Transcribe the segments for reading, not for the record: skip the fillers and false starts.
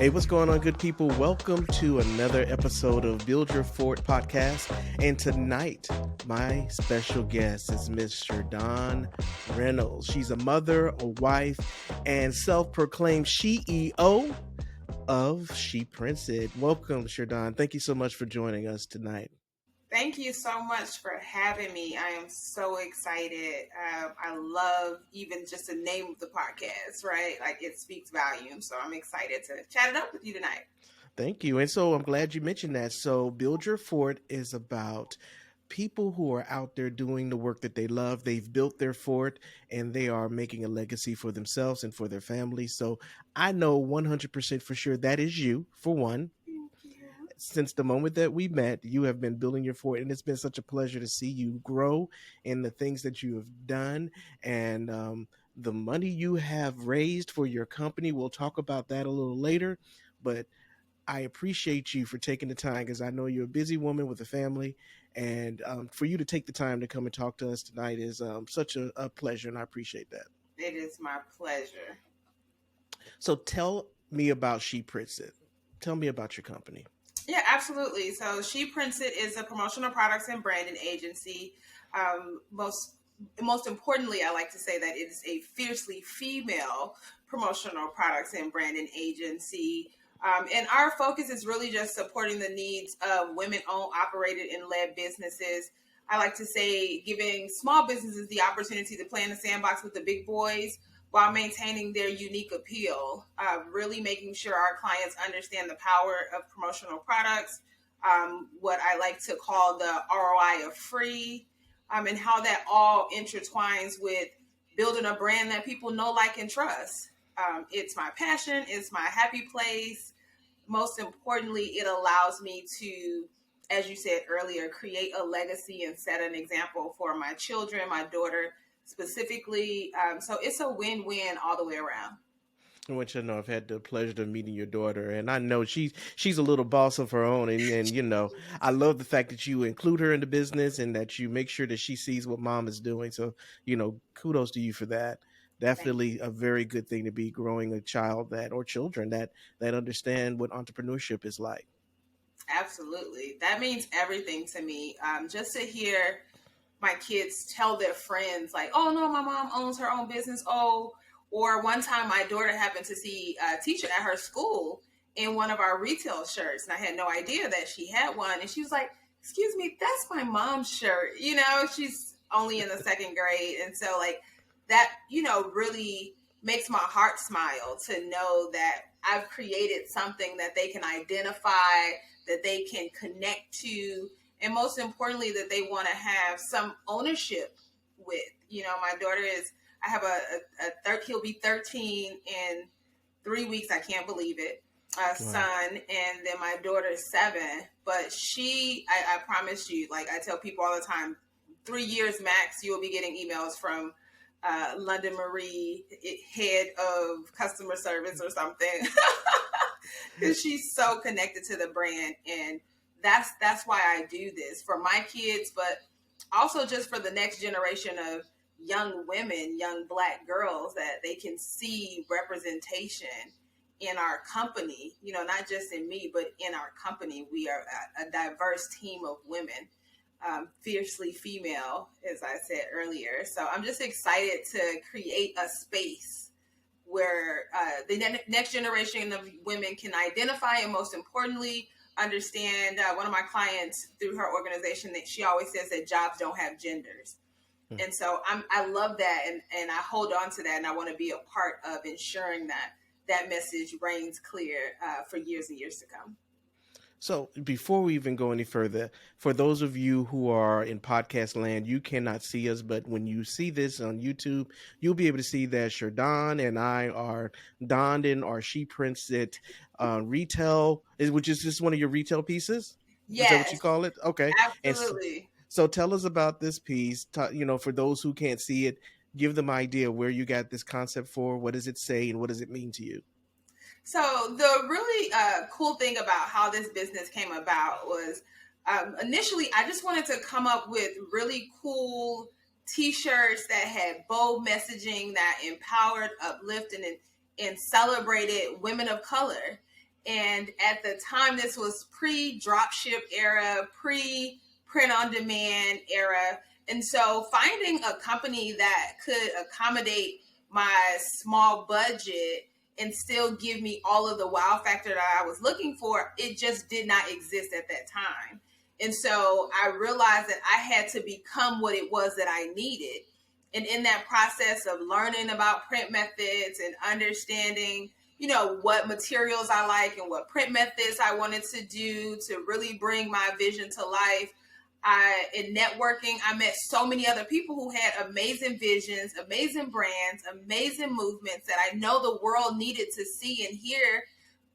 Hey, what's going on, good people? Welcome to another episode of Build Your Fort podcast. And tonight, my special guest is Miss Cher'Don Reynolds. She's a mother, a wife, and self-proclaimed SheEO of She Prints It. Welcome, Cher'Don. Thank you so much for joining us tonight. Thank you so much for having me. I am so excited. I love even just the name of the podcast, right? Like it speaks volume. So I'm excited to chat it up with you tonight. Thank you. And so I'm glad you mentioned that. So Build Your Fort is about people who are out there doing the work that they love. They've built their fort and they are making a legacy for themselves and for their families. So I know 100% for sure that is you, for one. Thank you. Since the moment that we met, you have been building your fort, and it's been such a pleasure to see you grow in the things that you have done and the money you have raised for your company. We'll talk about that a little later, but I appreciate you for taking the time because I know you're a busy woman with a family, and for you to take the time to come and talk to us tonight is such a pleasure, and I appreciate that. It is my pleasure. So tell me about She Prints It. Tell me about your company. Yeah, absolutely. So She Prints It is a promotional products and branding agency. Most importantly, I like to say that it is a fiercely female promotional products and branding agency. And our focus is really just supporting the needs of women-owned, operated, and led businesses. I like to say giving small businesses the opportunity to play in the sandbox with the big boys while maintaining their unique appeal, really making sure our clients understand the power of promotional products, what I like to call the ROI of free, and how that all intertwines with building a brand that people know, like, and trust. It's my passion. It's my happy place. Most importantly, it allows me to, as you said earlier, create a legacy and set an example for my children, my daughter specifically. So it's a win-win all the way around. Which I know I've had the pleasure of meeting your daughter, and I know she's a little boss of her own, and I love the fact that you include her in the business and that you make sure that she sees what mom is doing. So kudos to you for that. Definitely a very good thing to be growing a child or children that understand what entrepreneurship is like. Absolutely, that means everything to me. Just to hear my kids tell their friends, like, "Oh no, my mom owns her own business." Oh. Or one time my daughter happened to see a teacher at her school in one of our retail shirts. And I had no idea that she had one. And she was like, "Excuse me, that's my mom's shirt." She's only in the second grade. And so like that, really makes my heart smile to know that I've created something that they can identify, that they can connect to, and most importantly, that they want to have some ownership with. My daughter I have he'll be 13 in 3 weeks. I can't believe it. Son, and then my daughter's 7. But I promise you, like I tell people all the time, 3 years max, you will be getting emails from London Marie, head of customer service or something. Because she's so connected to the brand. And that's why I do this for my kids, but also just for the next generation of young women, young Black girls, that they can see representation in our company, not just in me, but in our company. We are a diverse team of women, fiercely female, as I said earlier. So I'm just excited to create a space where the next generation of women can identify and, most importantly, understand. One of my clients, through her organization, that she always says that jobs don't have genders. And so I love that, and I hold on to that, and I want to be a part of ensuring that message reigns clear for years and years to come. So before we even go any further, for those of you who are in podcast land, you cannot see us, but when you see this on YouTube, you'll be able to see that Cher'Don and I are donned in our She Prints It retail, which is just one of your retail pieces? Yes. Is that what you call it? Okay. Absolutely. So tell us about this piece. For those who can't see it, give them an idea where you got this concept for. What does it say and what does it mean to you? So the really cool thing about how this business came about was initially I just wanted to come up with really cool t-shirts that had bold messaging that empowered, uplifted, and celebrated women of color. And at the time, this was pre-dropship era, pre-print on demand era. And so finding a company that could accommodate my small budget and still give me all of the wow factor that I was looking for, it just did not exist at that time. And so I realized that I had to become what it was that I needed. And in that process of learning about print methods and understanding, what materials I like and what print methods I wanted to do to really bring my vision to life. In networking, I met so many other people who had amazing visions, amazing brands, amazing movements that I know the world needed to see and hear,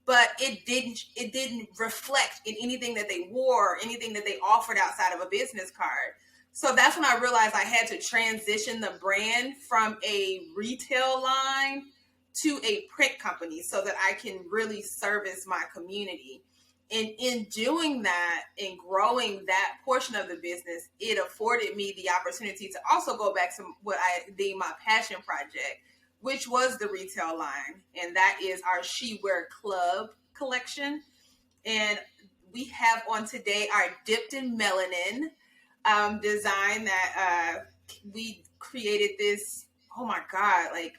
but it didn't reflect in anything that they wore or anything that they offered outside of a business card. So that's when I realized I had to transition the brand from a retail line to a print company so that I can really service my community. And in doing that and growing that portion of the business, it afforded me the opportunity to also go back to what I deem my passion project, which was the retail line. And that is our She Wear Club collection. And we have on today our Dipped in Melanin design that we created this, oh my God, like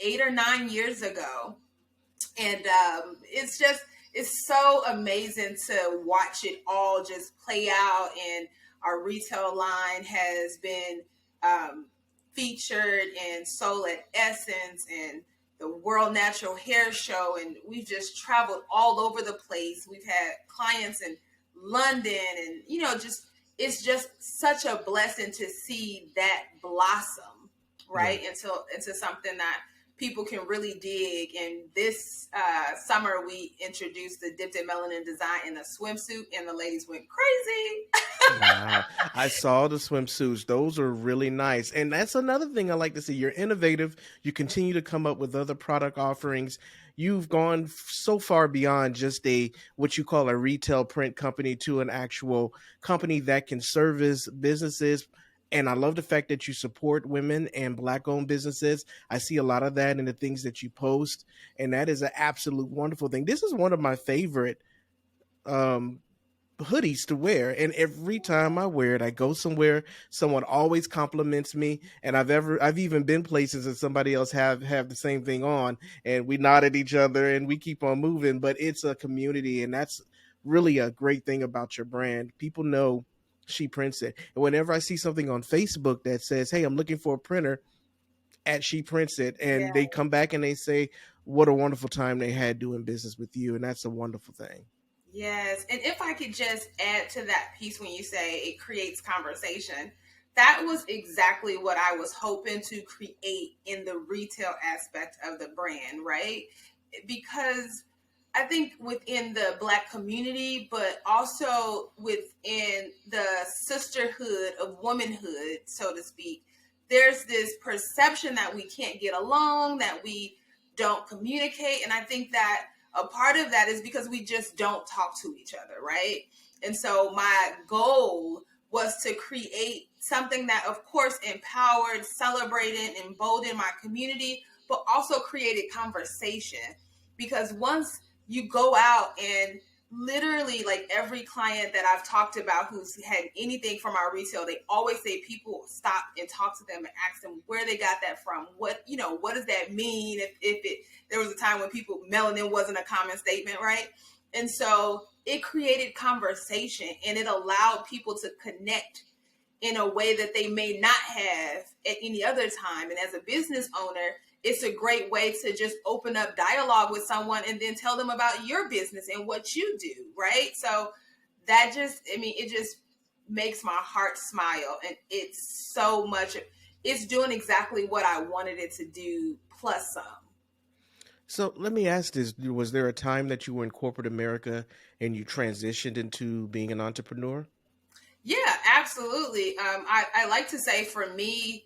8 or 9 years ago. And it's so amazing to watch it all just play out. And our retail line has been featured in Soul at Essence and the World Natural Hair Show. And we've just traveled all over the place. We've had clients in London and, just, it's just such a blessing to see that blossom, right? Yeah. Into something that people can really dig. And this summer, we introduced the Dipped in Melanin design in a swimsuit, and the ladies went crazy. Wow. I saw the swimsuits. Those are really nice. And that's another thing I like to see. You're innovative. You continue to come up with other product offerings. You've gone so far beyond just a what you call a retail print company to an actual company that can service businesses. And I love the fact that you support women and black owned businesses. I see a lot of that in the things that you post. And that is an absolute wonderful thing. This is one of my favorite um hoodies to wear, and every time I wear it, I go somewhere, someone always compliments me. And I've even been places and somebody else have the same thing on, and we nod at each other and we keep on moving. But it's a community, and that's really a great thing about your brand. People know She Prints It, and whenever I see something on Facebook that says, hey, I'm looking for a printer at She Prints It, and Yeah. they come back and they say what a wonderful time they had doing business with you, and that's a wonderful thing. Yes. And if I could just add to that piece when you say it creates conversation, that was exactly what I was hoping to create in the retail aspect of the brand, right? Because I think within the Black community, but also within the sisterhood of womanhood, so to speak, there's this perception that we can't get along, that we don't communicate. And I think that a part of that is because we just don't talk to each other, right? And so my goal was to create something that, of course, empowered, celebrated, emboldened my community, but also created conversation. Because once you go out and literally, like every client that I've talked about who's had anything from our retail, they always say people stop and talk to them and ask them where they got that from. What does that mean? If there was a time when people melanin wasn't a common statement, right? And so it created conversation and it allowed people to connect in a way that they may not have at any other time. And as a business owner, it's a great way to just open up dialogue with someone and then tell them about your business and what you do, right? So that it just makes my heart smile. And it's so much, it's doing exactly what I wanted it to do, plus some. So let me ask this: was there a time that you were in corporate America and you transitioned into being an entrepreneur? Yeah, absolutely. I like to say for me,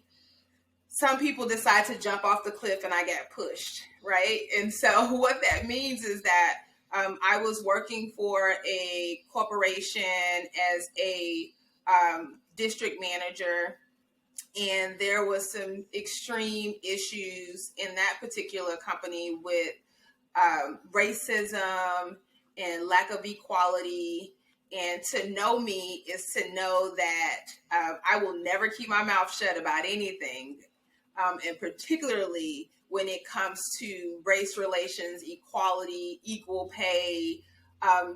some people decide to jump off the cliff and I got pushed, right? And so what that means is that I was working for a corporation as a district manager, and there was some extreme issues in that particular company with racism and lack of equality. And to know me is to know that I will never keep my mouth shut about anything, and particularly when it comes to race relations, equality, equal pay,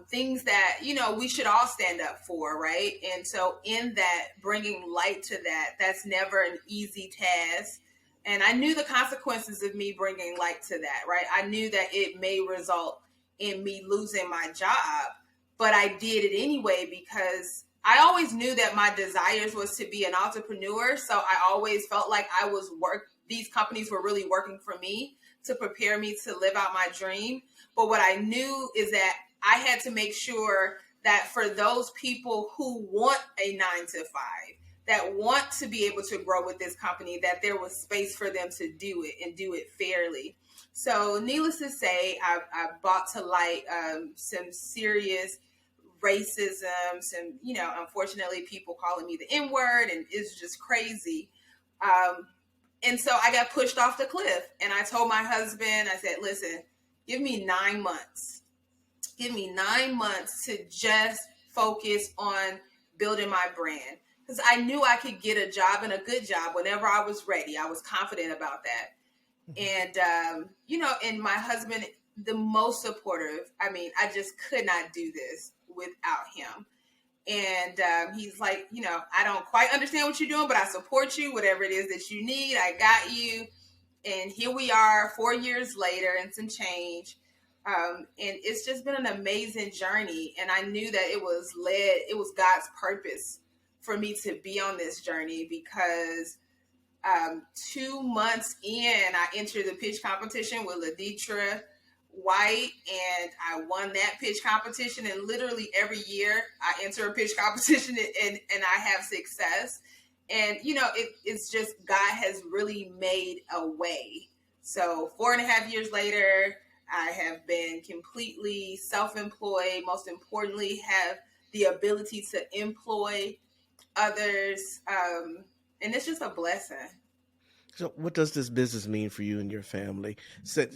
things that, you know, we should all stand up for, right? And so in that, bringing light to that, that's never an easy task. And I knew the consequences of me bringing light to that, right? I knew that it may result in me losing my job, but I did it anyway because I always knew that my desires was to be an entrepreneur. So I always felt like these companies were really working for me to prepare me to live out my dream. But what I knew is that I had to make sure that for those people who want a 9 to 5, that want to be able to grow with this company, that there was space for them to do it and do it fairly. So needless to say, I brought to light some serious racism, some, you know, unfortunately people calling me the N word, and it's just crazy. And so I got pushed off the cliff, and I told my husband, I said, listen, give me 9 months. Give me 9 months to just focus on building my brand. Because I knew I could get a job, and a good job, whenever I was ready. I was confident about that. And, you know, and my husband, the most supportive. I mean, I just could not do this without him. And he's like, you know, I don't quite understand what you're doing, but I support you. Whatever it is that you need, I got you. And here we are 4 years later and some change. And it's just been an amazing journey. And I knew that it was God's purpose for me to be on this journey because 2 months in, I entered the pitch competition with Laditra White, and I won that pitch competition. And literally every year I enter a pitch competition and I have success. And, you know, it's just God has really made a way. So 4.5 years later, I have been completely self-employed. Most importantly, have the ability to employ others. And it's just a blessing. So, what does this business mean for you and your family?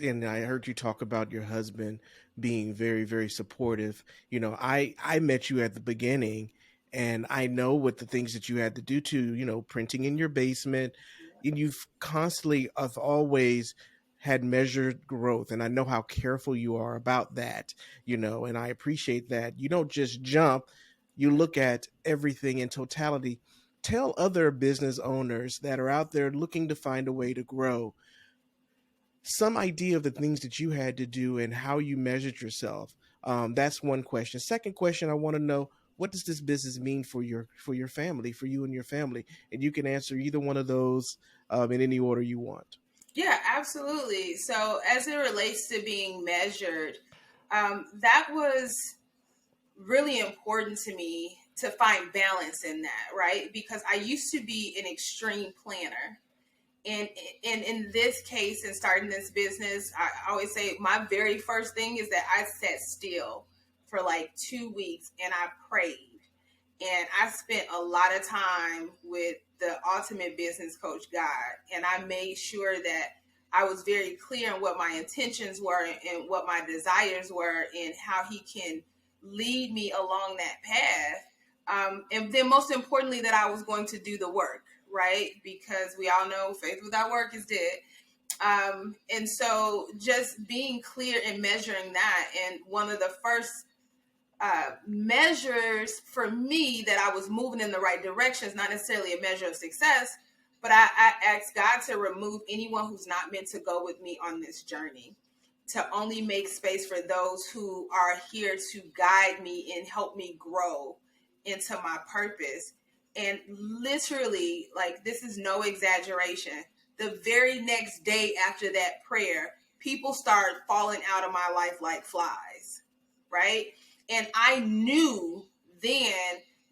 And I heard you talk about your husband being very, very supportive. You know, I met you at the beginning, and I know what the things that you had to do to, you know, printing in your basement. And you've constantly, have always had measured growth, and I know how careful you are about that. You know, and I appreciate that. You don't just jump; you look at everything in totality. Tell other business owners that are out there looking to find a way to grow some idea of the things that you had to do and how you measured yourself. That's one question. Second question, I want to know, what does this business mean for your family, for you and your family? And you can answer either one of those in any order you want. Yeah, absolutely. So as it relates to being measured, that was really important to me to find balance in that, right? Because I used to be an extreme planner. And in this case, in starting this business, I always say my very first thing is that I sat still for like 2 weeks and I prayed. And I spent a lot of time with the ultimate business coach, God. And I made sure that I was very clear on what my intentions were and what my desires were and how he can lead me along that path. And then most importantly, that I was going to do the work, right? Because we all know faith without work is dead. And so just being clear and measuring that. And one of the first measures for me that I was moving in the right direction is not necessarily a measure of success, but I asked God to remove anyone who's not meant to go with me on this journey, to only make space for those who are here to guide me and help me grow into my purpose. And literally, like, this is no exaggeration, the very next day after that prayer, people started falling out of my life like flies, right? And I knew then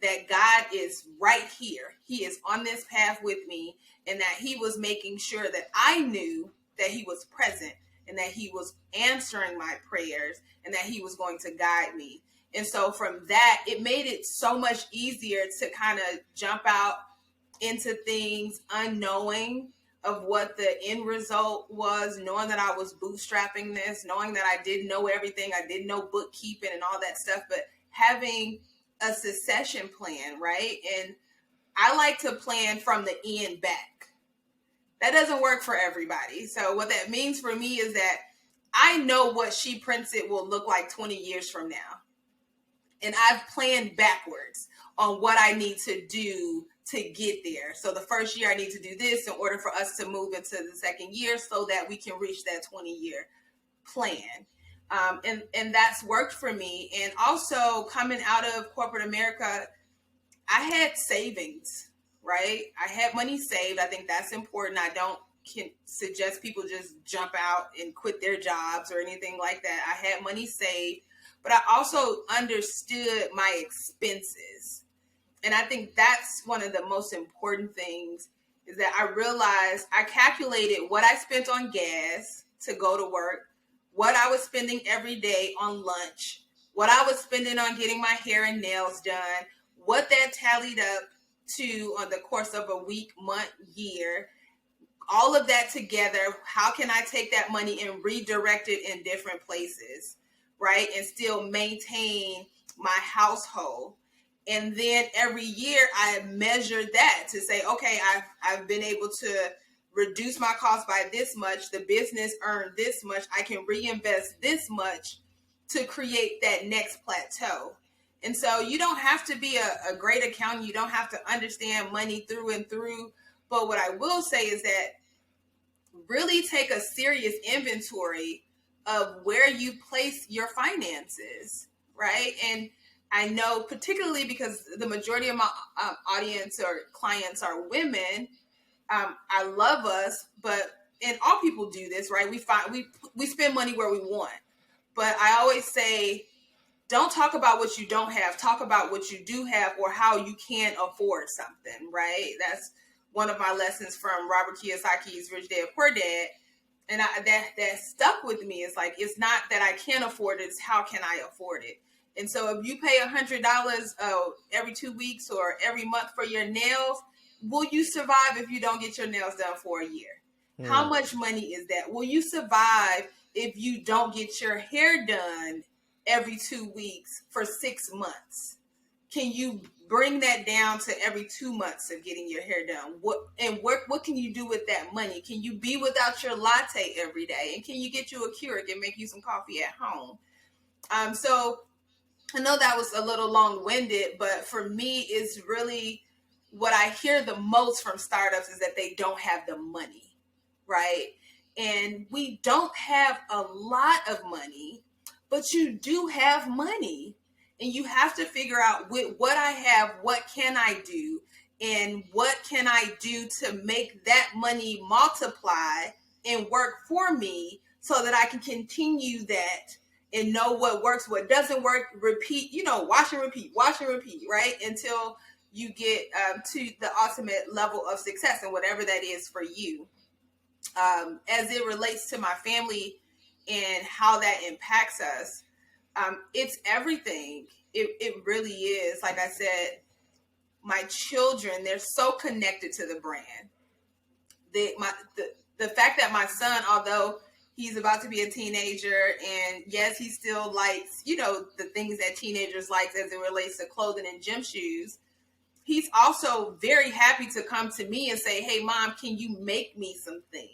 that God is right here. He is on this path with me, and that he was making sure that I knew that he was present and that he was answering my prayers and that he was going to guide me. And so from that, it made it so much easier to kind of jump out into things unknowing, of what the end result was, knowing that I was bootstrapping this, knowing that I didn't know everything, I didn't know bookkeeping and all that stuff, but having a succession plan, right? And I like to plan from the end back. That doesn't work for everybody. So what that means for me is that I know what She Prints It will look like 20 years from now. And I've planned backwards on what I need to do to get there. So the first year I need to do this in order for us to move into the second year so that we can reach that 20-year plan. And that's worked for me. And also coming out of corporate America, I had savings, right? I had money saved. I think that's important. I don't can suggest people just jump out and quit their jobs or anything like that. I had money saved, but I also understood my expenses. And I think that's one of the most important things is that I realized I calculated what I spent on gas to go to work, what I was spending every day on lunch, what I was spending on getting my hair and nails done, what that tallied up to on the course of a week, month, year, all of that together. How can I take that money and redirect it in different places, right? And still maintain my household. And then every year I measured that to say, okay, I've been able to reduce my cost by this much. The business earned this much. I can reinvest this much to create that next plateau. And so you don't have to be a great accountant. You don't have to understand money through and through. But what I will say is that really take a serious inventory of where you place your finances, right? And I know particularly because the majority of my audience or clients are women, I love us, but and all people do this, right? We spend money where we want. But I always say, don't talk about what you don't have. Talk about what you do have or how you can afford something, right? That's one of my lessons from Robert Kiyosaki's Rich Dad Poor Dad. And that stuck with me. It's like, it's not that I can't afford it, it's how can I afford it? And so if you pay $100 every 2 weeks or every month for your nails, will you survive if you don't get your nails done for a year? How much money is that? Will you survive if you don't get your hair done every 2 weeks for 6 months? Can you bring that down to every 2 months of getting your hair done? What can you do with that money? Can you be without your latte every day? And can you get you a Keurig and make you some coffee at home? So I know that was a little long-winded, but for me, it's really what I hear the most from startups is that they don't have the money, right? And we don't have a lot of money, but you do have money. And you have to figure out with what I have, what can I do? And what can I do to make that money multiply and work for me so that I can continue that and know what works, what doesn't work, repeat, wash and repeat, right? Until you get to the ultimate level of success and whatever that is for you. As it relates to my family and how that impacts us, it's everything. It really is. Like I said, my children, they're so connected to the brand. The fact that my son, although he's about to be a teenager, and yes, he still likes, the things that teenagers like as it relates to clothing and gym shoes, he's also very happy to come to me and say, hey, Mom, can you make me some things?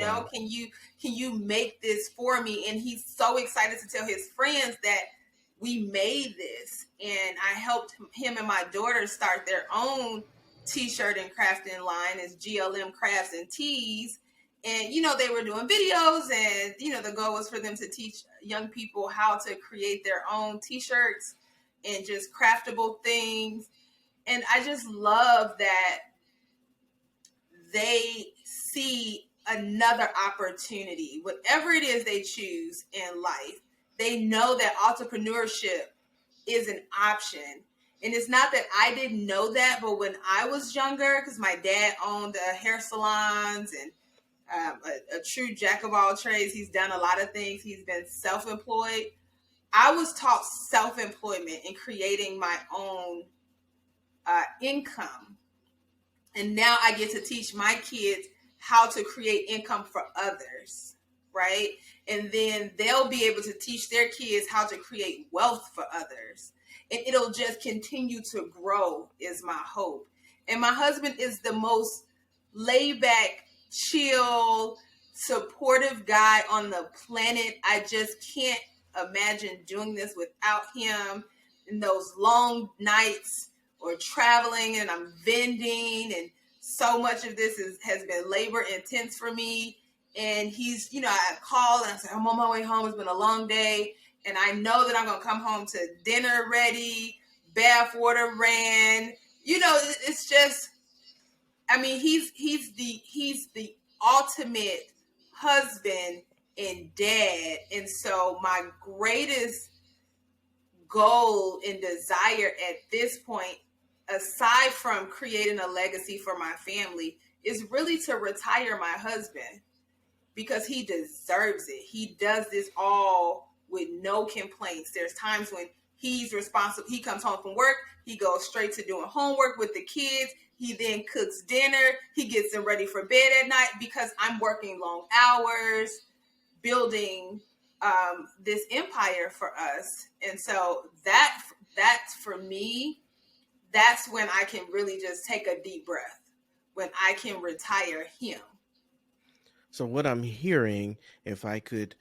Wow. Can you make this for me? And he's so excited to tell his friends that we made this. And I helped him and my daughter start their own t-shirt and crafting line as GLM Crafts and Tees. And, they were doing videos and, the goal was for them to teach young people how to create their own t-shirts and just craftable things. And I just love that they see another opportunity, whatever it is they choose in life. They know that entrepreneurship is an option. And it's not that I didn't know that, but when I was younger, because my dad owned hair salons and a true jack of all trades, he's done a lot of things. He's been self-employed. I was taught self-employment and creating my own income. And now I get to teach my kids how to create income for others, right? And then they'll be able to teach their kids how to create wealth for others. And it'll just continue to grow, is my hope. And my husband is the most laid back, chill, supportive guy on the planet. I just can't imagine doing this without him. In those long nights or traveling, and I'm vending, and so much of this has been labor intense for me. And he's, I call and I say, I'm on my way home. It's been a long day. And I know that I'm going to come home to dinner ready, bath water ran. It's just, I mean, he's the ultimate husband and dad. And so my greatest goal and desire at this point, aside from creating a legacy for my family, is really to retire my husband, because he deserves it. He does this all with no complaints. There's times when he's responsible. He comes home from work. He goes straight to doing homework with the kids. He then cooks dinner. He gets them ready for bed at night, because I'm working long hours building this empire for us. And so that's for me. That's when I can really just take a deep breath, when I can retire him. So what I'm hearing, if I could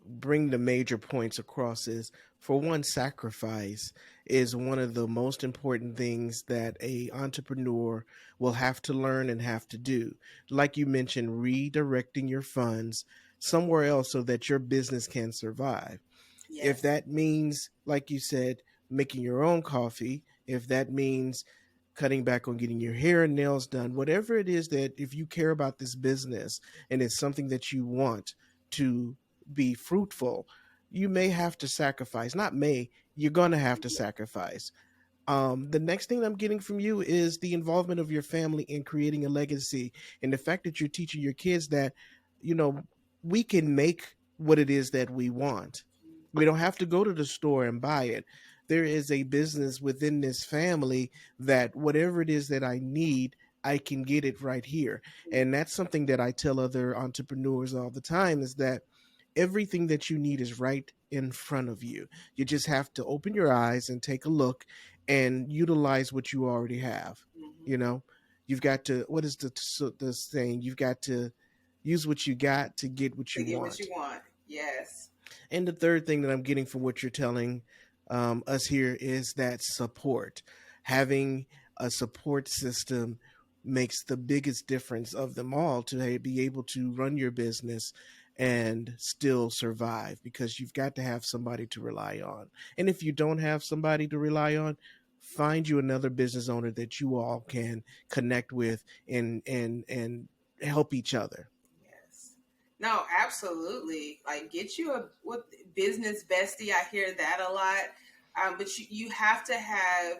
bring the major points across, is for one, sacrifice is one of the most important things that a entrepreneur will have to learn and have to do. Like you mentioned, redirecting your funds somewhere else so that your business can survive. If Yes. that means, like you said, making your own coffee, if that means cutting back on getting your hair and nails done, whatever it is, that if you care about this business and it's something that you want to be fruitful, you may have to sacrifice. Not may, you're going to have to sacrifice. The next thing I'm getting from you is the involvement of your family in creating a legacy, and the fact that you're teaching your kids that, you know, we can make what it is that we want. We don't have to go to the store and buy it. There is a business within this family that whatever it is that I need, I can get it right here. And that's something that I tell other entrepreneurs all the time, is that everything that you need is right in front of you. You just have to open your eyes and take a look and utilize what you already have. Mm-hmm. You know, you've got to, what is the saying? You've got to use what you got to get what To you get what you want. want. Yes. And the third thing that I'm getting from what you're telling us here is that support. Having a support system makes the biggest difference of them all, to be able to run your business and still survive, because you've got to have somebody to rely on. And if you don't have somebody to rely on, find you another business owner that you all can connect with and help each other. Yes. No, absolutely. Like, get you a what business bestie. I hear that a lot. But you have to have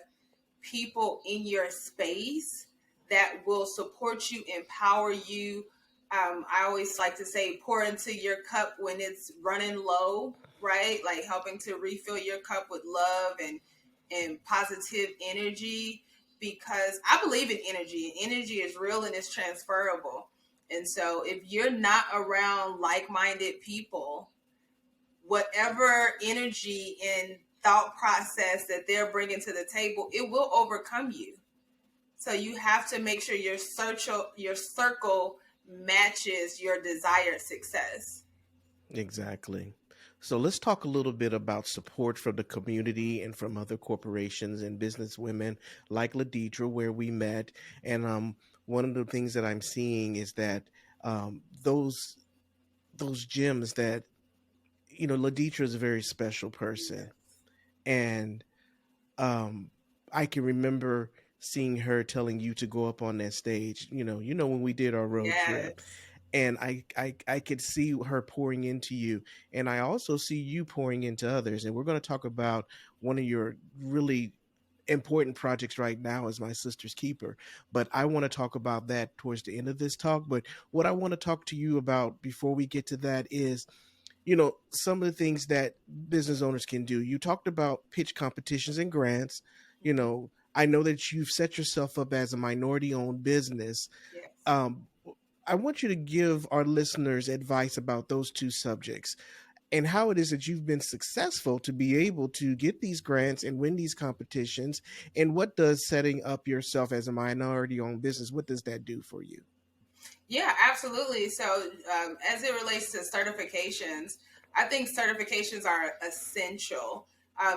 people in your space that will support you, empower you. I always like to say, pour into your cup when it's running low, right? Like helping to refill your cup with love and positive energy, because I believe in energy. Energy is real and it's transferable. And so if you're not around like-minded people, whatever energy and thought process that they're bringing to the table, it will overcome you. So you have to make sure your circle matches your desired success. Exactly. So let's talk a little bit about support from the community and from other corporations and business women like Ladidra, where we met. And one of the things that I'm seeing is that those gems that, Ladidra is a very special person, Yes. and um, I can remember seeing her telling you to go up on that stage. When we did our road trip, Yes. and I could see her pouring into you, and I also see you pouring into others. And we're going to talk about one of your really important projects right now, is My Sister's Keeper, but I want to talk about that towards the end of this talk. But what I want to talk to you about before we get to that is, some of the things that business owners can do. You talked about pitch competitions and grants. Mm-hmm. I know that you've set yourself up as a minority owned business. Yes. um, I want you to give our listeners advice about those two subjects and how it is that you've been successful to be able to get these grants and win these competitions. And what does setting up yourself as a minority owned business, what does that do for you? Yeah, absolutely. So, as it relates to certifications, I think certifications are essential.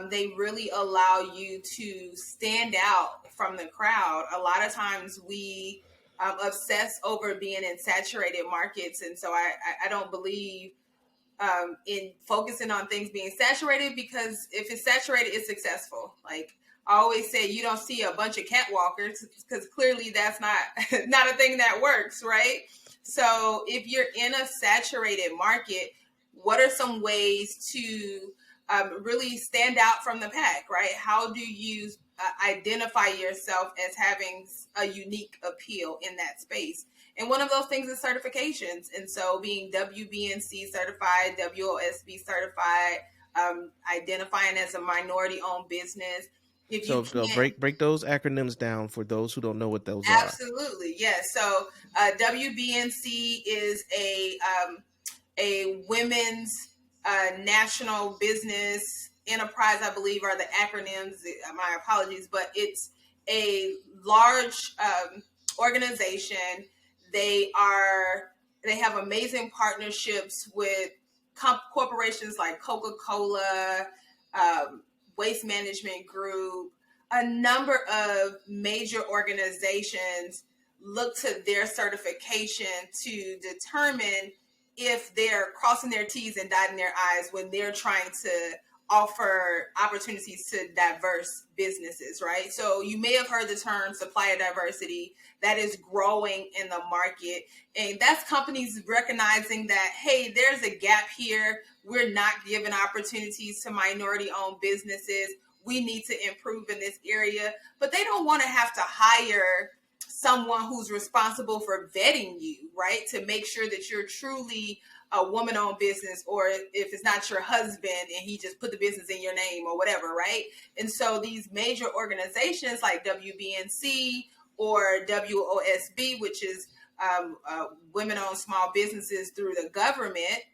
They really allow you to stand out from the crowd. A lot of times we obsess over being in saturated markets. And so I don't believe in focusing on things being saturated, because if it's saturated, it's successful. Like I always say, you don't see a bunch of catwalkers because clearly that's not not a thing that works, right? So if you're in a saturated market, what are some ways to really stand out from the pack, right? How do you identify yourself as having a unique appeal in that space? And one of those things is certifications. And so being WBNC certified, WOSB certified, identifying as a minority owned business. If you So can't, break those acronyms down for those who don't know what those are. absolutely, yes. So WBNC is a women's national business enterprise, I believe, are the acronyms. My apologies, but it's a large organization. They have amazing partnerships with corporations like Coca-Cola, Waste Management Group. A number of major organizations look to their certification to determine if they're crossing their T's and dotting their I's when they're trying to offer opportunities to diverse businesses, right? So you may have heard the term supplier diversity. That is growing in the market. And that's companies recognizing that, hey, there's a gap here. We're not giving opportunities to minority owned businesses. We need to improve in this area. But they don't want to have to hire someone who's responsible for vetting you, right? To make sure that you're truly a woman-owned business, or if it's not your husband and he just put the business in your name or whatever, right? And so these major organizations like WBNC or WOSB, which is women-owned small businesses through the government,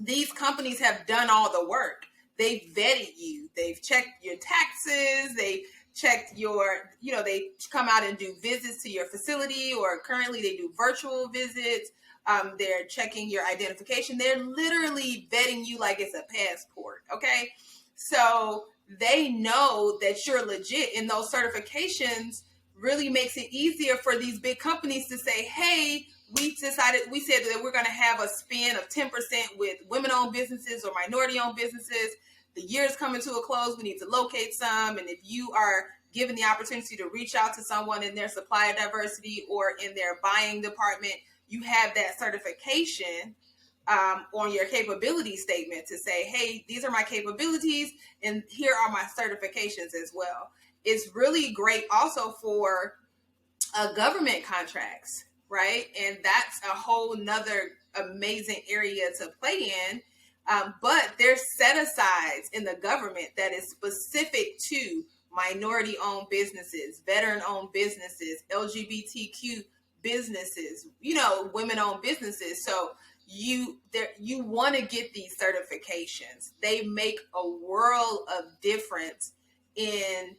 these companies have done all the work. They've vetted you. They've checked your taxes. They checked your, they come out and do visits to your facility, or currently they do virtual visits. They're checking your identification. They're literally vetting you like it's a passport. Okay. So they know that you're legit, and those certifications really makes it easier for these big companies to say, hey, we said that we're going to have a spin of 10% with women-owned businesses or minority-owned businesses. The year's coming to a close. We need to locate some. And if you are given the opportunity to reach out to someone in their supplier diversity or in their buying department, you have that certification on your capability statement to say, hey, these are my capabilities and here are my certifications as well. It's really great also for government contracts, right? And that's a whole nother amazing area to play in. But there's set asides in the government that is specific to minority owned businesses, veteran owned businesses, LGBTQ businesses, women owned businesses. So you want to get these certifications. They make a world of difference in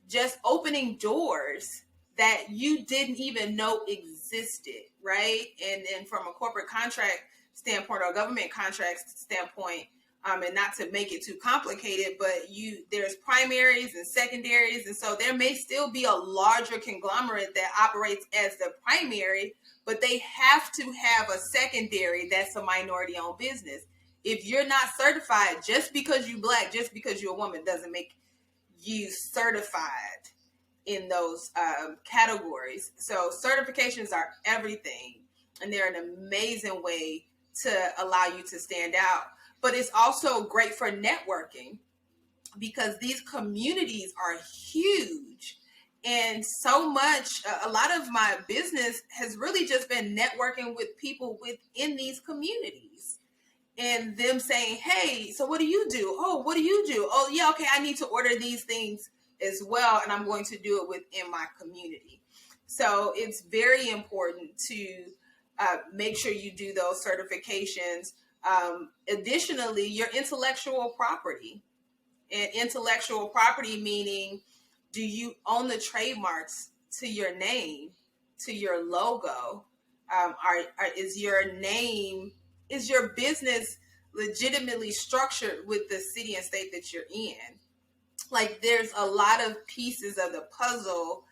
just opening doors that you didn't even know existed, right? And from a corporate contract standpoint or a government contract standpoint, and not to make it too complicated, but there's primaries and secondaries, and so there may still be a larger conglomerate that operates as the primary, but they have to have a secondary that's a minority-owned business. If you're not certified, just because you're Black, just because you're a woman, doesn't make you certified in those categories. So certifications are everything, and they're an amazing way to allow you to stand out. But it's also great for networking, because these communities are huge. And so much, a lot of my business has really just been networking with people within these communities, and them saying, hey, so what do you do? Oh, what do you do? Oh, yeah, okay, I need to order these things as well, and I'm going to do it within my community. So it's very important to make sure you do those certifications. Additionally, your intellectual property. And intellectual property meaning, do you own the trademarks to your name, to your logo? Is your name, is your business legitimately structured with the city and state that you're in? Like, there's a lot of pieces of the puzzle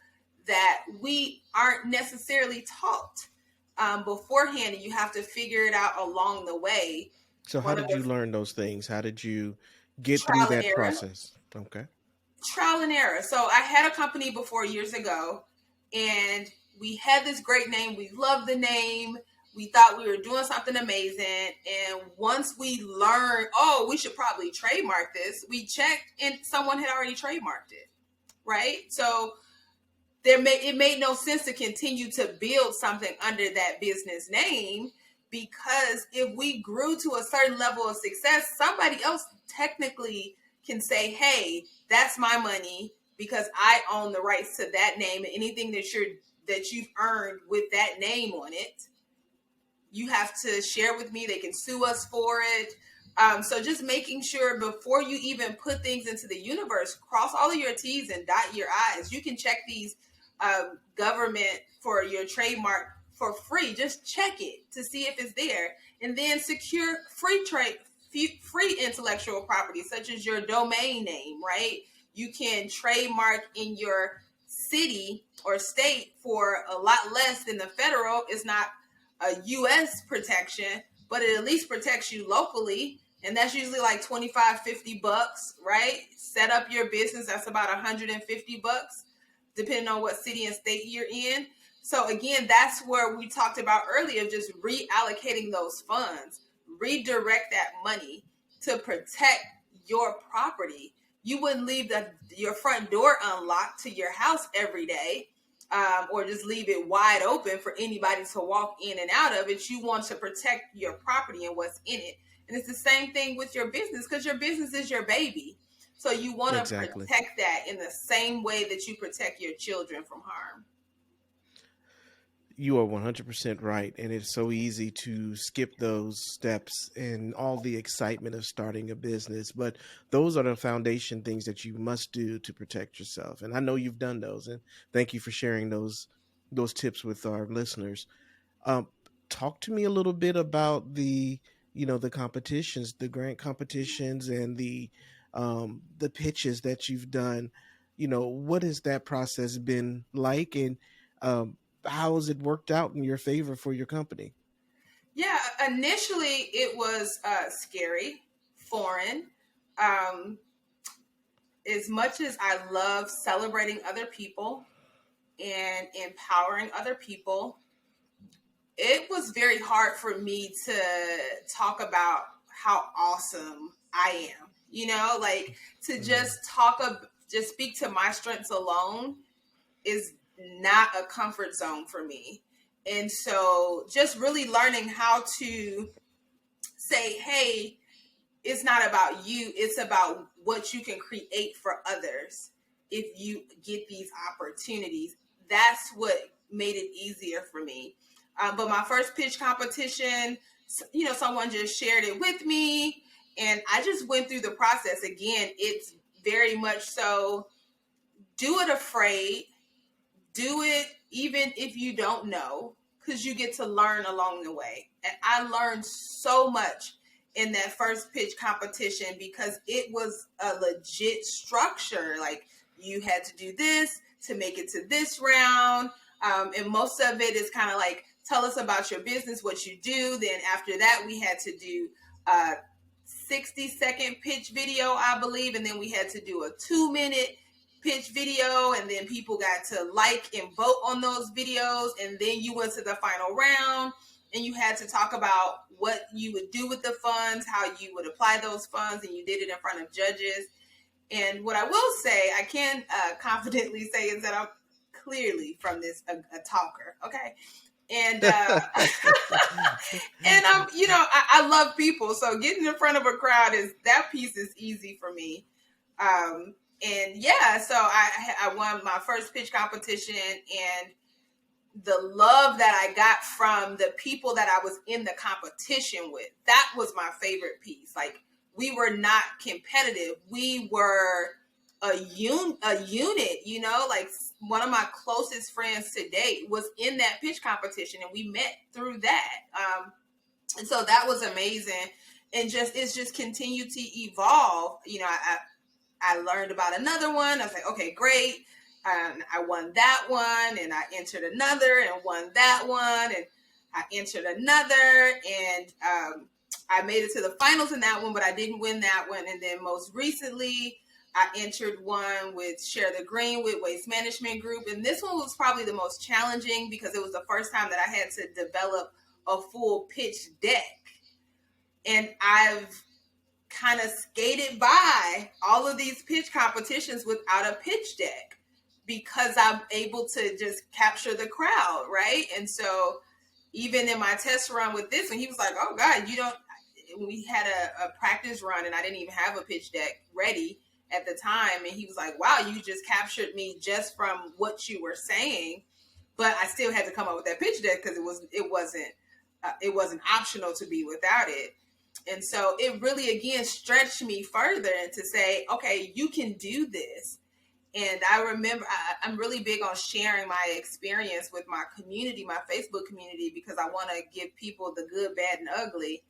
that we aren't necessarily taught beforehand, and you have to figure it out along the way. So how One of did the you learn those things? How did you get through trial and that error. process? Okay. Trial and error. So I had a company before years ago, and we had this great name. We loved the name. We thought we were doing something amazing. And once we learned, oh, we should probably trademark this, we checked and someone had already trademarked it. Right. So it made no sense to continue to build something under that business name, because if we grew to a certain level of success, somebody else technically can say, hey, that's my money because I own the rights to that name, and anything that you've earned with that name on it, you have to share with me. They can sue us for it. So just making sure before you even put things into the universe, cross all of your T's and dot your I's. You can check these government for your trademark for free. Just check it to see if it's there, and then secure free intellectual property, such as your domain name. Right? You can trademark in your city or state for a lot less than the federal. It's not a U.S. protection, but it at least protects you locally. And that's usually like 25, $50, right? Set up your business. That's about $150, depending on what city and state you're in. So again, that's where we talked about earlier, just reallocating those funds, redirect that money to protect your property. You wouldn't leave your front door unlocked to your house every day. Or just leave it wide open for anybody to walk in and out of it. You want to protect your property and what's in it. And it's the same thing with your business, because your business is your baby. So you want to Exactly. protect that in the same way that you protect your children from harm. You are 100% right. And it's so easy to skip those steps and all the excitement of starting a business. But those are the foundation things that you must do to protect yourself. And I know you've done those. And thank you for sharing those tips with our listeners. Um, Talk to me a little bit about the competitions, the grant competitions, and the pitches that you've done. What has that process been like, and um, how has it worked out in your favor for your company? Yeah, initially it was scary, foreign. Um, as much as I love celebrating other people and empowering other people, it was very hard for me to talk about how awesome I am. Like, to Mm. just speak to my strengths alone is not a comfort zone for me. And so just really learning how to say, hey, it's not about you, it's about what you can create for others if you get these opportunities. That's what made it easier for me. But my first pitch competition, someone just shared it with me, and I just went through the process. Again, it's very much so, do it afraid, do it even if you don't know, because you get to learn along the way. And I learned so much in that first pitch competition, because it was a legit structure. Like, you had to do this to make it to this round. And most of it is kind of like, tell us about your business, what you do. Then after that, we had to do a 60-second pitch video, I believe. And then we had to do a 2-minute pitch video, and then people got to like and vote on those videos. And then you went to the final round, and you had to talk about what you would do with the funds, how you would apply those funds, and you did it in front of judges. And what I will say, I can confidently say, is that I'm clearly from this a talker, okay? And and I love people, so getting in front of a crowd, that piece is easy for me. And yeah, so I won my first pitch competition, and the love that I got from the people that I was in the competition with. That was my favorite piece. Like, we were not competitive. We were a unit, you know, like one of my closest friends to date was in that pitch competition and we met through that. And so that was amazing. And just, it's just continued to evolve. You know, I learned about another one. I was like, okay, great. I won that one, and I entered another and won that one, and I entered another, and I made it to the finals in that one, but I didn't win that one. And then most recently, I entered one with Share the Green with Waste Management Group, and this one was probably the most challenging because it was the first time that I had to develop a full pitch deck, and I've kind of skated by all of these pitch competitions without a pitch deck because I'm able to just capture the crowd, right? And so even in my test run with this one, he was like, oh God, you don't, we had a practice run and I didn't even have a pitch deck ready at the time. And he was like, wow, you just captured me just from what you were saying. But I still had to come up with that pitch deck because it wasn't optional to be without it. And so it really, again, stretched me further to say, okay, you can do this. And I remember I'm really big on sharing my experience with my community, my Facebook community, because I want to give people the good, bad, and ugly.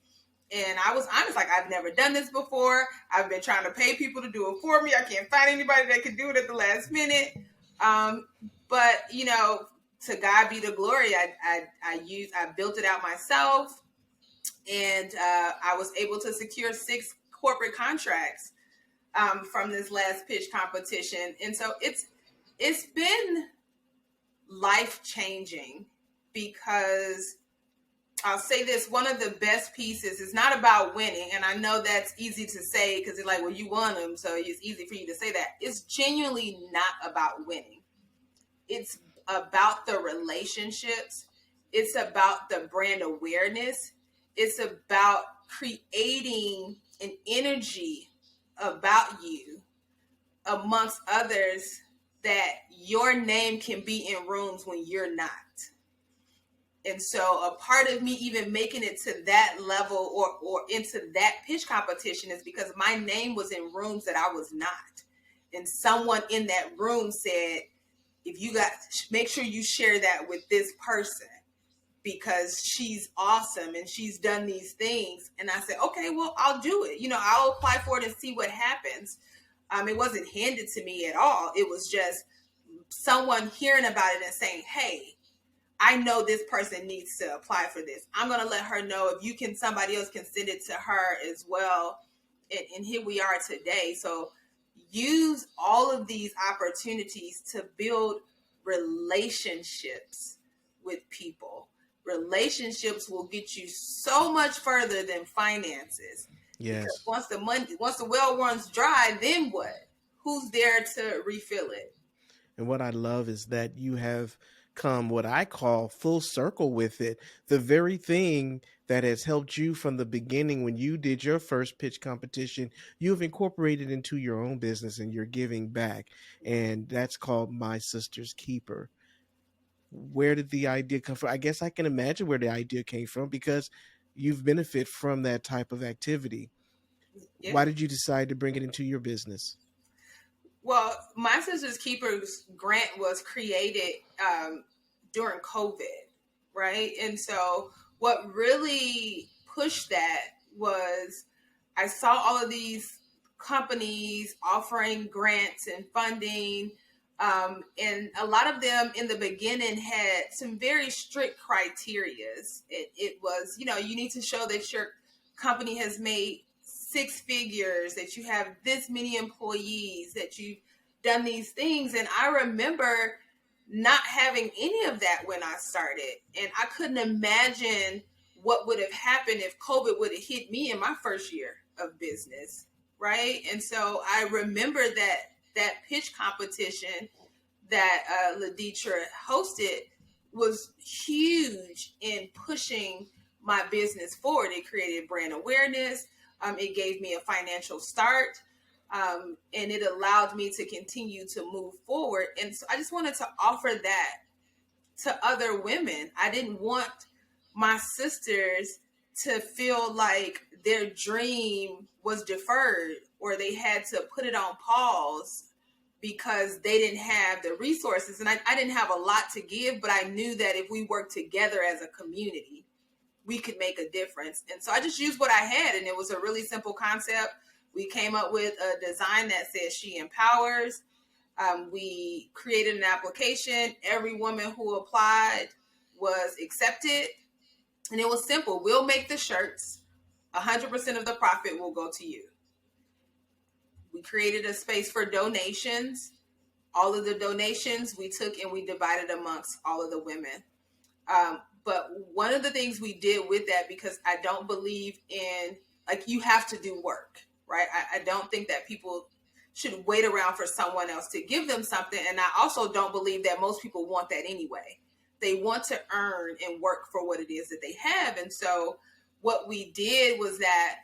And I was honest, like, I've never done this before. I've been trying to pay people to do it for me. I can't find anybody that can do it at the last minute. But, you know, to God be the glory. I built it out myself. And I was able to secure 6 corporate contracts from this last pitch competition. And so it's been life changing because I'll say this, one of the best pieces is not about winning. And I know that's easy to say because it's like, well, you won them, so it's easy for you to say that. It's genuinely not about winning. It's about the relationships. It's about the brand awareness. It's about creating an energy about you amongst others that your name can be in rooms when you're not. And so a part of me even making it to that level or into that pitch competition is because my name was in rooms that I was not. And someone in that room said, if you got, make sure you share that with this person because she's awesome and she's done these things. And I said, okay, well, I'll do it. You know, I'll apply for it and see what happens. It wasn't handed to me at all. It was just someone hearing about it and saying, hey, I know this person needs to apply for this. I'm going to let her know if you can, somebody else can send it to her as well. And here we are today. So use all of these opportunities to build relationships with people. Relationships will get you so much further than finances. Because Yes. once the well runs dry, then what? Who's there to refill it? And what I love is that you have come what I call full circle with it. The very thing that has helped you from the beginning when you did your first pitch competition, you've incorporated into your own business and you're giving back. And that's called My Sister's Keeper. Where did the idea come from? I guess I can imagine where the idea came from because you've benefit from that type of activity. Yeah. Why did you decide to bring it into your business? Well, My Sister's Keepers grant was created during COVID, right? And so what really pushed that was I saw all of these companies offering grants and funding. And a lot of them in the beginning had some very strict criterias. It was, you know, you need to show that your company has made 6 figures, that you have this many employees, that you've done these things. And I remember not having any of that when I started. And I couldn't imagine what would have happened if COVID would have hit me in my first year of business, right? And so I remember that pitch competition that Laditra hosted was huge in pushing my business forward. It created brand awareness. It gave me a financial start. And it allowed me to continue to move forward. And so I just wanted to offer that to other women. I didn't want my sisters to feel like their dream was deferred or they had to put it on pause because they didn't have the resources. And I didn't have a lot to give, but I knew that if we worked together as a community, we could make a difference. And so I just used what I had, and it was a really simple concept. We came up with a design that says She Empowers. We created an application. Every woman who applied was accepted. And it was simple. We'll make the shirts. 100% of the profit will go to you. We created a space for donations. All of the donations we took and we divided amongst all of the women. But one of the things we did with that, because I don't believe in, like, you have to do work, right? I don't think that people should wait around for someone else to give them something. And I also don't believe that most people want that anyway. They want to earn and work for what it is that they have. And so what we did was that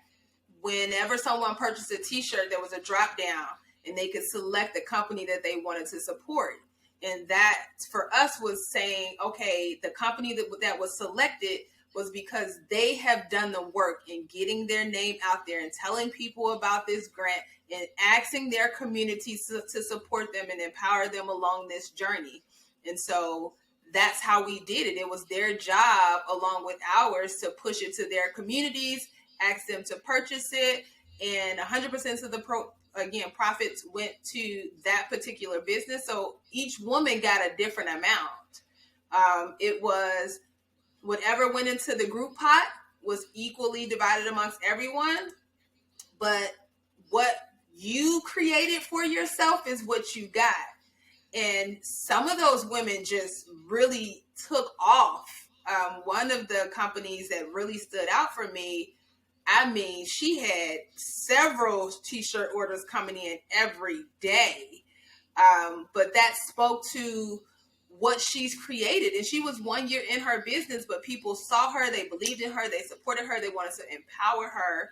whenever someone purchased a t-shirt, there was a drop down and they could select the company that they wanted to support. And that for us was saying, okay, the company that was selected was because they have done the work in getting their name out there and telling people about this grant and asking their communities to support them and empower them along this journey. And so that's how we did it. It was their job, along with ours, to push it to their communities, ask them to purchase it, and 100% of the profits went to that particular business. So each woman got a different amount. It was whatever went into the group pot was equally divided amongst everyone, but what you created for yourself is what you got. And some of those women just really took off. One of the companies that really stood out for me, I mean, she had several t-shirt orders coming in every day. But that spoke to what she's created. And she was 1 year in her business, but people saw her, they believed in her, they supported her, they wanted to empower her.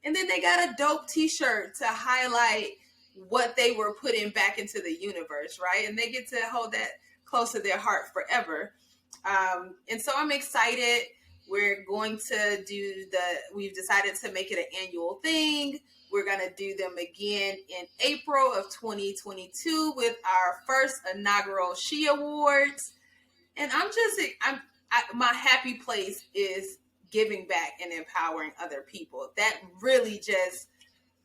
And then they got a dope t-shirt to highlight what they were putting back into the universe, right? And they get to hold that close to their heart forever. And so I'm excited. We're going to we've decided to make it an annual thing. We're going to do them again in April of 2022 with our first inaugural She Awards. And my happy place is giving back and empowering other people. That really just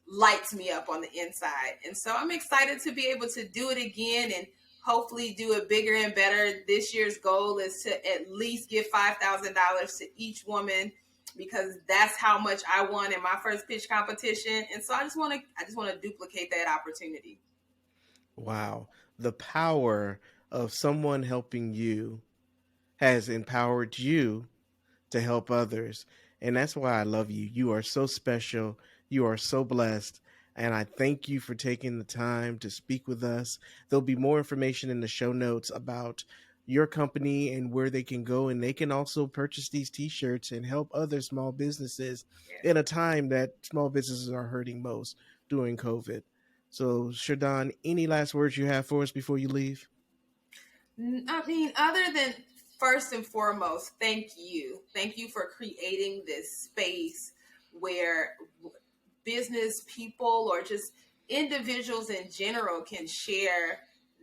lights me up on the inside. And so I'm excited to be able to do it again and hopefully do it bigger and better. This year's goal is to at least give $5,000 to each woman, because that's how much I won in my first pitch competition. And so I just want to duplicate that opportunity. Wow. The power of someone helping you has empowered you to help others. And that's why I love you. You are so special. You are so blessed. And I thank you for taking the time to speak with us. There'll be more information in the show notes about your company and where they can go. And they can also purchase these t-shirts and help other small businesses in a time that small businesses are hurting most during COVID. So, Cher'Don, any last words you have for us before you leave? I mean, other than first and foremost, thank you. Thank you for creating this space where business people or just individuals in general can share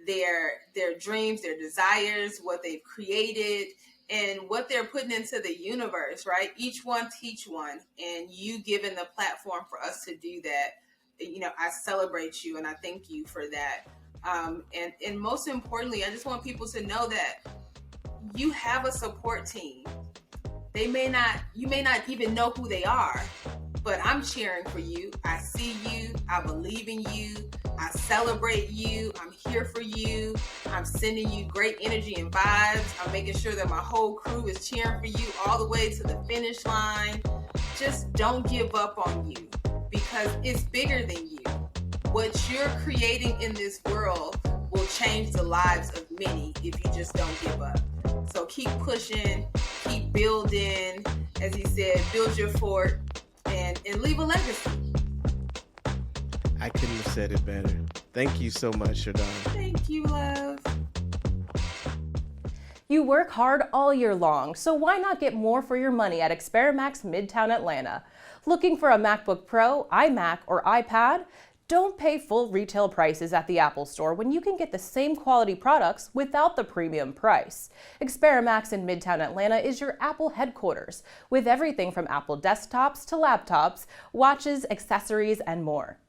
their dreams, their desires, what they've created, and what they're putting into the universe, right? Each one teach one, and you given the platform for us to do that. You know, I celebrate you and I thank you for that. And most importantly, I just want people to know that you have a support team. You may not even know who they are, but I'm cheering for you. I see you. I believe in you. I celebrate you. I'm here for you. I'm sending you great energy and vibes. I'm making sure that my whole crew is cheering for you all the way to the finish line. Just don't give up on you, because it's bigger than you. What you're creating in this world will change the lives of many if you just don't give up. So keep pushing, keep building. As he said, build your fort and leave a legacy. I couldn't have said it better. Thank you so much, Cher'Don. Thank you, love. You work hard all year long, so why not get more for your money at Experamax Midtown Atlanta? Looking for a MacBook Pro, iMac, or iPad? Don't pay full retail prices at the Apple Store when you can get the same quality products without the premium price. Experamax in Midtown Atlanta is your Apple headquarters, with everything from Apple desktops to laptops, watches, accessories, and more.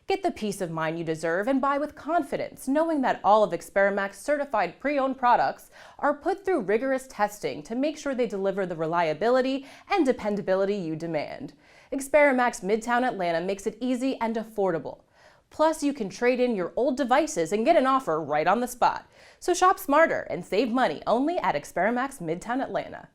Get the peace of mind you deserve and buy with confidence, knowing that all of Experamax certified pre-owned products are put through rigorous testing to make sure they deliver the reliability and dependability you demand. Experamax Midtown Atlanta makes it easy and affordable. Plus, you can trade in your old devices and get an offer right on the spot. So shop smarter and save money only at Experamax Midtown Atlanta.